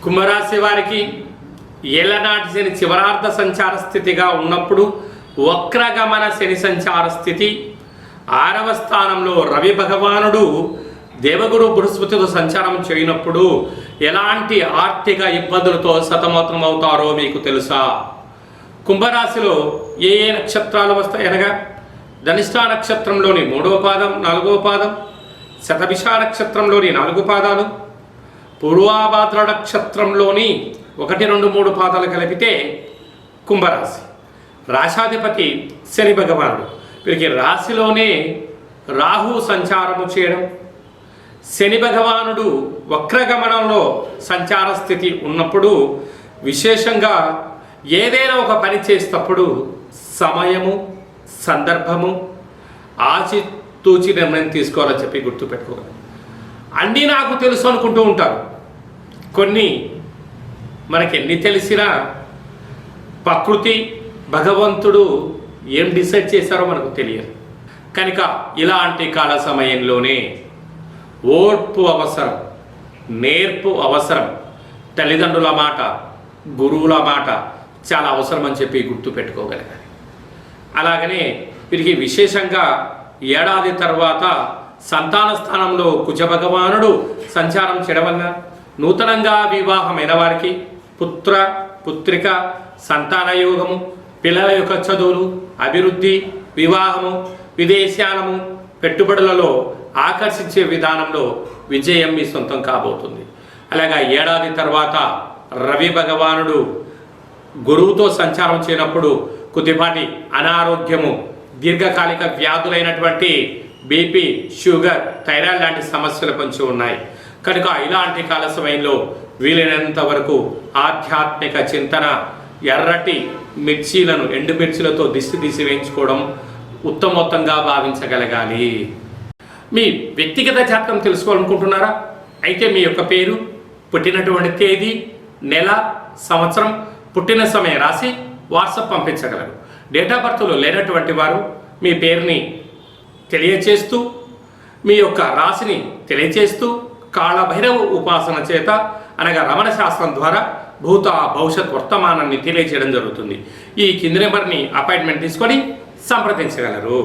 కుంభరాశి వారికి ఏలనాటి శని చివరార్ధ సంచార స్థితిగా ఉన్నప్పుడు వక్రగమన శని సంచార స్థితి, 6వ స్థానంలో రవి భగవానుడు దేవగురు బృహస్పతితో సంచారం చేయనప్పుడు ఎలాంటి ఆర్థిక ఇబ్బందులతో సతమతమవుతారో మీకు తెలుసా? కుంభరాశిలో ఏ ఏ నక్షత్రాలు వస్తాయి అనగా ధనిష్ఠా నక్షత్రంలోని 3వ పాదం 4వ పాదం, శతభిష నక్షత్రంలోని 4 పాదాలు, పూర్వాభాద్ర నక్షత్రంలోని 1, 2, 3 పాదాలు కలిపితే కుంభరాశి. రాశాధిపతి శని భగవానుడు. వీరికి రాశిలోనే రాహు సంచారము చేయడం, శని భగవానుడు వక్రగమనంలో సంచార స్థితి ఉన్నప్పుడు విశేషంగా ఏదైనా ఒక పని చేసేటప్పుడు సమయము సందర్భము ఆచితూచి నిర్ణయం తీసుకోవాలని చెప్పి గుర్తుపెట్టుకోవాలి. అన్నీ నాకు తెలుసు అనుకుంటూ ఉంటారు. కొన్ని మనకి ఎన్ని తెలిసినా ప్రకృతి భగవంతుడు ఏం డిసైడ్ చేశారో మనకు తెలియదు. కనుక ఇలాంటి కాల సమయంలోనే ఓర్పు అవసరం, నేర్పు అవసరం, తల్లిదండ్రుల మాట గురువుల మాట చాలా అవసరం అని చెప్పి గుర్తుపెట్టుకోగలగాలి. అలాగనే వీరికి విశేషంగా ఏడాది తర్వాత సంతాన స్థానంలో కుజ భగవానుడు సంచారం చేయడం వల్ల నూతనంగా వివాహమైన వారికి పుత్ర పుత్రిక సంతాన యోగము, పిల్లల యొక్క చదువులు, అభివృద్ధి, వివాహము, విదేశానము, పెట్టుబడులలో ఆకర్షించే విధానంలో విజయం మీ సొంతం కాబోతుంది. అలాగా ఏడాది తర్వాత రవి భగవానుడు గురువుతో సంచారం చేయనప్పుడు కొద్దిపాటి అనారోగ్యము, దీర్ఘకాలిక వ్యాధులైనటువంటి బీపీ, షుగర్, థైరాయిడ్ లాంటి సమస్యలు కొంచెం ఉన్నాయి. కనుక ఇలాంటి కాల సమయంలో వీలైనంత వరకు ఆధ్యాత్మిక చింతన, ఎర్రటి మిర్చీలను ఎండుమిర్చిలతో దిష్టి తీసి వేయించుకోవడం ఉత్తమోత్తంగా భావించగలగాలి. మీ వ్యక్తిగత జాతకం తెలుసుకోవాలనుకుంటున్నారా? అయితే మీ యొక్క పేరు, పుట్టినటువంటి తేదీ, నెల, సంవత్సరం, పుట్టిన సమయం రాసి వాట్సాప్ పంపించగలరు. డేట్ ఆఫ్ బర్త్లో లేనటువంటి వారు మీ పేరుని తెలియచేస్తూ, మీ యొక్క రాశిని తెలియచేస్తూ కాళభైరవ ఉపాసన చేత అనగా రమణ శాస్త్రం ద్వారా భూత భవిష్యత్ వర్తమానాన్ని తెలియజేయడం జరుగుతుంది. ఈ కింది నెంబర్ని అపాయింట్మెంట్ తీసుకొని సంప్రదించగలరు.